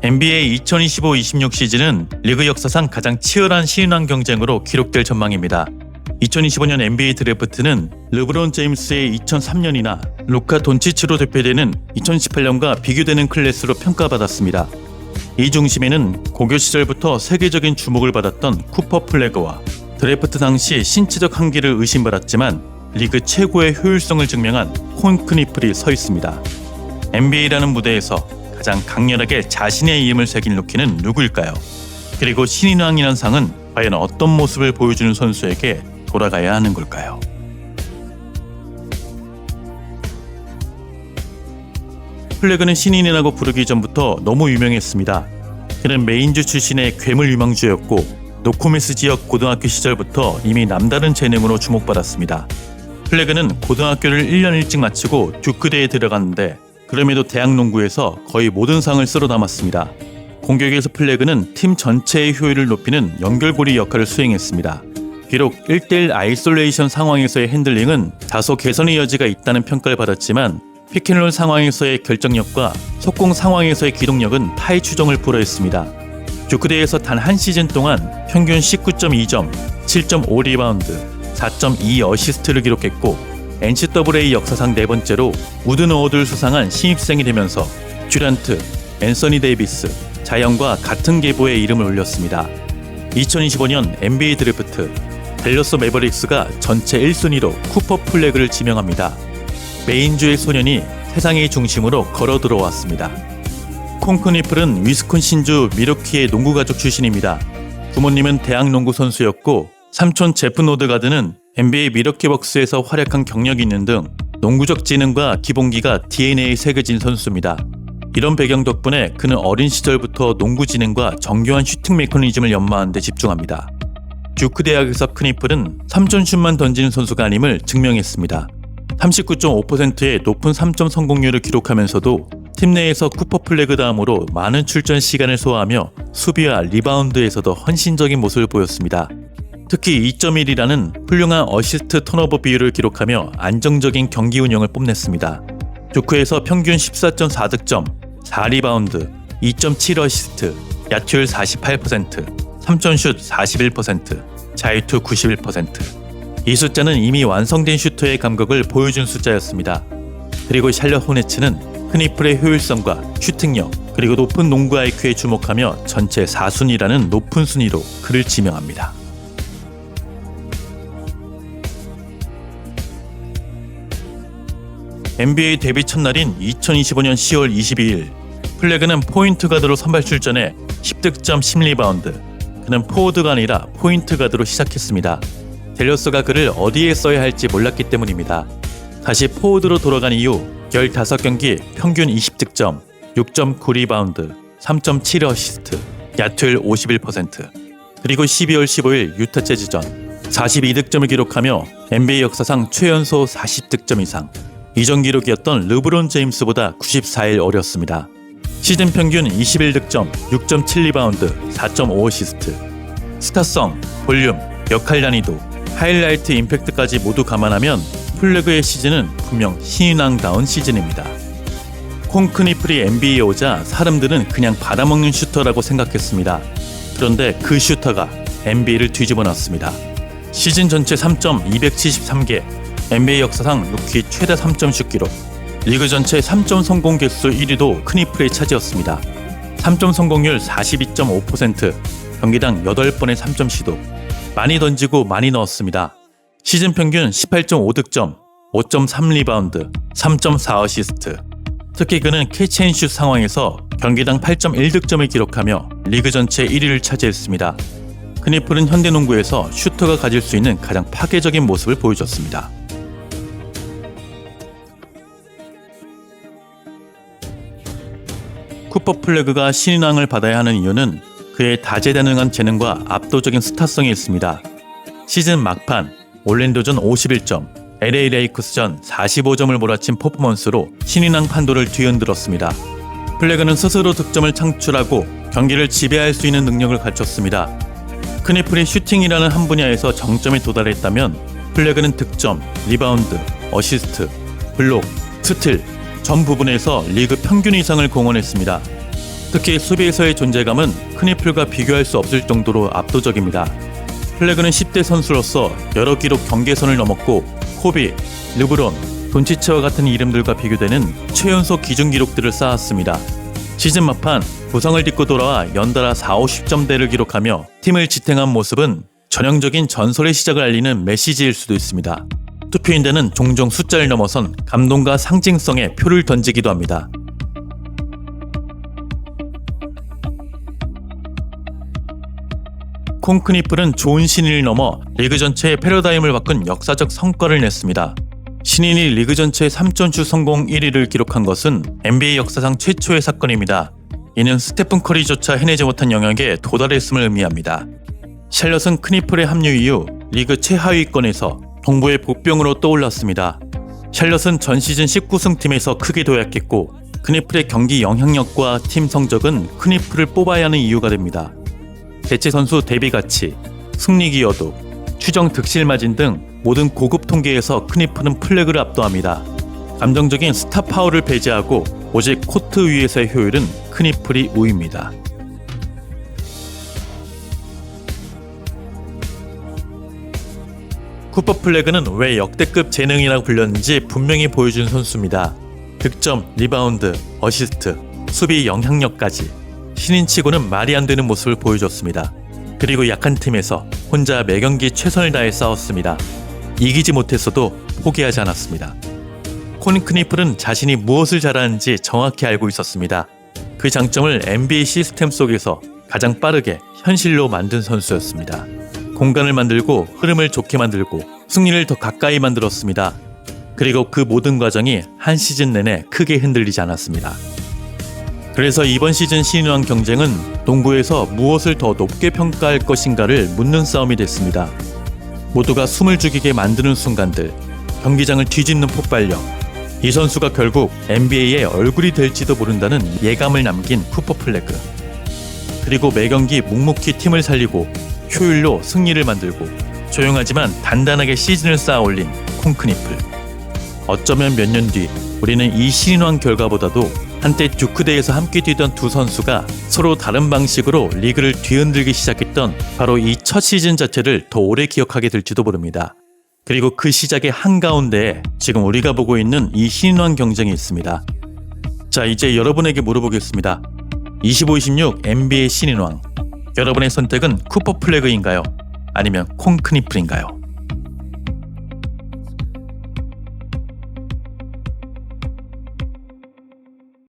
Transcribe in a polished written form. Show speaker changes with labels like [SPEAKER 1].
[SPEAKER 1] NBA 2025-26 시즌은 리그 역사상 가장 치열한 신인왕 경쟁으로 기록될 전망입니다. 2025년 NBA 드래프트는 르브론 제임스의 2003년이나 루카 돈치치로 대표되는 2018년과 비교되는 클래스로 평가받았습니다. 이 중심에는 고교 시절부터 세계적인 주목을 받았던 쿠퍼 플래그와 드래프트 당시 신체적 한계를 의심받았지만 리그 최고의 효율성을 증명한 콘 크니플이 서 있습니다. NBA라는 무대에서 가장 강렬하게 자신의 이름을 새긴 루키는 누구일까요? 그리고 신인왕이란 상은 과연 어떤 모습을 보여주는 선수에게 돌아가야 하는 걸까요? 플래그는 신인이라고 부르기 전부터 너무 유명했습니다. 그는 메인주 출신의 괴물 유망주였고 노코메스 지역 고등학교 시절부터 이미 남다른 재능으로 주목받았습니다. 플래그는 고등학교를 1년 일찍 마치고 듀크대에 들어갔는데 그럼에도 대학 농구에서 거의 모든 상을 쓸어 담았습니다. 공격에서 플래그는 팀 전체의 효율을 높이는 연결고리 역할을 수행했습니다. 비록 1대1 아이솔레이션 상황에서의 핸들링은 다소 개선의 여지가 있다는 평가를 받았지만 피켄롤 상황에서의 결정력과 속공 상황에서의 기동력은 타의 추종을 불허했습니다. 듀크대에서 단 한 시즌 동안 평균 19.2점, 7.5 리바운드, 4.2 어시스트를 기록했고 NCAA 역사상 네 번째로 우든 어워드를 수상한 신입생이 되면서 듀란트, 앤서니 데이비스, 자이언과 같은 계보에 이름을 올렸습니다. 2025년 NBA 드래프트 댈러스 매버릭스가 전체 1순위로 쿠퍼 플래그를 지명합니다. 메인주의 소년이 세상의 중심으로 걸어 들어왔습니다. 콘 크니플은 위스콘신주 미러키의 농구가족 출신입니다. 부모님은 대학 농구 선수였고 삼촌 제프 노드가드는 NBA 미러키 벅스에서 활약한 경력이 있는 등 농구적 지능과 기본기가 DNA에 새겨진 선수입니다. 이런 배경 덕분에 그는 어린 시절부터 농구 지능과 정교한 슈팅 메커니즘을 연마하는 데 집중합니다. 듀크 대학에서 크니플은 3점슛만 던지는 선수가 아님을 증명했습니다. 39.5%의 높은 3점 성공률을 기록하면서도 팀 내에서 쿠퍼 플래그 다음으로 많은 출전 시간을 소화하며 수비와 리바운드에서도 헌신적인 모습을 보였습니다. 특히 2.1이라는 훌륭한 어시스트 턴오버 비율을 기록하며 안정적인 경기 운영을 뽐냈습니다. 듀크에서 평균 14.4득점, 4리바운드, 2.7 어시스트, 야투율 48%, 3점슛 41%, 자유투 91%. 이 숫자는 이미 완성된 슈터의 감각을 보여준 숫자였습니다. 그리고 샬럿 호네츠는 크니플의 효율성과 슈팅력, 그리고 높은 농구 IQ에 주목하며 전체 4순위라는 높은 순위로 그를 지명합니다. NBA 데뷔 첫날인 2025년 10월 22일 플래그는 포인트 가드로 선발 출전해 10득점 10리바운드. 그는 포워드가 아니라 포인트 가드로 시작했습니다. 댈러스가 그를 어디에 써야 할지 몰랐기 때문입니다. 다시 포워드로 돌아간 이후 15경기 평균 20득점, 6.9 리바운드, 3.7 어시스트, 야투율 51%. 그리고 12월 15일 유타 재즈전 42득점을 기록하며 NBA 역사상 최연소 40득점 이상. 이전 기록이었던 르브론 제임스보다 94일 어렸습니다. 시즌 평균 21득점, 6.7 리바운드, 4.5 어시스트. 스타성, 볼륨, 역할 난이도, 하이라이트 임팩트까지 모두 감안하면 플래그의 시즌은 분명 신인왕다운 시즌입니다. 콘 크니플이 NBA에 오자 사람들은 그냥 받아먹는 슈터라고 생각했습니다. 그런데 그 슈터가 NBA를 뒤집어 놨습니다. 시즌 전체 3점 273개, NBA 역사상 루키 최다 3점슛 기록, 리그 전체 3점 성공 개수 1위도 크니플이 차지했습니다. 3점 성공률 42.5%, 경기당 8번의 3점 시도, 많이 던지고 많이 넣었습니다. 시즌 평균 18.5득점, 5.3 리바운드, 3.4 어시스트. 특히 그는 캐치앤슛 상황에서 경기당 8.1득점을 기록하며 리그 전체 1위를 차지했습니다. 크니플은 현대농구에서 슈터가 가질 수 있는 가장 파괴적인 모습을 보여줬습니다. 쿠퍼 플래그가 신인왕을 받아야 하는 이유는 그의 다재다능한 재능과 압도적인 스타성이 있습니다. 시즌 막판 올랜도전 51점, LA 레이커스전 45점을 몰아친 퍼포먼스로 신인왕 판도를 뒤흔들었습니다. 플래그는 스스로 득점을 창출하고 경기를 지배할 수 있는 능력을 갖췄습니다. 크니플이 슈팅이라는 한 분야에서 정점에 도달했다면 플래그는 득점, 리바운드, 어시스트, 블록, 스틸 전 부분에서 리그 평균 이상을 공헌했습니다. 특히 수비에서의 존재감은 크니플과 비교할 수 없을 정도로 압도적입니다. 플래그는 10대 선수로서 여러 기록 경계선을 넘었고 코비, 르브론, 돈치치와 같은 이름들과 비교되는 최연소 기준 기록들을 쌓았습니다. 시즌 막판 부상을 딛고 돌아와 연달아 40-50점대를 기록하며 팀을 지탱한 모습은 전형적인 전설의 시작을 알리는 메시지일 수도 있습니다. 투표인대는 종종 숫자를 넘어선 감동과 상징성에 표를 던지기도 합니다. 콩크니플은 좋은 신인을 넘어 리그 전체의 패러다임을 바꾼 역사적 성과를 냈습니다. 신인이 리그 전체 3점슛 성공 1위를 기록한 것은 NBA 역사상 최초의 사건입니다. 이는 스테픈 커리조차 해내지 못한 영역에 도달했음을 의미합니다. 샬럿은 크니플의 합류 이후 리그 최하위권에서 동부의 복병으로 떠올랐습니다. 샬럿은 전 시즌 19승 팀에서 크게 도약했고 크니플의 경기 영향력과 팀 성적은 크니플을 뽑아야 하는 이유가 됩니다. 대체 선수 대비 가치, 승리 기여도, 추정 득실 마진 등 모든 고급 통계에서 크니플은 플래그를 압도합니다. 감정적인 스타 파워를 배제하고 오직 코트 위에서의 효율은 크니플이 우위입니다. 쿠퍼 플래그는 왜 역대급 재능이라고 불렸는지 분명히 보여준 선수입니다. 득점, 리바운드, 어시스트, 수비 영향력까지 신인치고는 말이 안 되는 모습을 보여줬습니다. 그리고 약한 팀에서 혼자 매경기 최선을 다해 싸웠습니다. 이기지 못했어도 포기하지 않았습니다. 콩크니플은 자신이 무엇을 잘하는지 정확히 알고 있었습니다. 그 장점을 NBA 시스템 속에서 가장 빠르게 현실로 만든 선수였습니다. 공간을 만들고 흐름을 좋게 만들고 승리를 더 가까이 만들었습니다. 그리고 그 모든 과정이 한 시즌 내내 크게 흔들리지 않았습니다. 그래서 이번 시즌 신인왕 경쟁은 동부에서 무엇을 더 높게 평가할 것인가를 묻는 싸움이 됐습니다. 모두가 숨을 죽이게 만드는 순간들, 경기장을 뒤집는 폭발력, 이 선수가 결국 NBA의 얼굴이 될지도 모른다는 예감을 남긴 쿠퍼 플래그. 그리고 매경기 묵묵히 팀을 살리고 효율로 승리를 만들고 조용하지만 단단하게 시즌을 쌓아 올린 콩크니플. 어쩌면 몇 년 뒤 우리는 이 신인왕 결과보다도 한때 듀크대에서 함께 뛰던 두 선수가 서로 다른 방식으로 리그를 뒤흔들기 시작했던 바로 이 첫 시즌 자체를 더 오래 기억하게 될지도 모릅니다. 그리고 그 시작의 한가운데에 지금 우리가 보고 있는 이 신인왕 경쟁이 있습니다. 자, 이제 여러분에게 물어보겠습니다. 25-26 NBA 신인왕, 여러분의 선택은 쿠퍼 플래그인가요? 아니면 콩크니플인가요?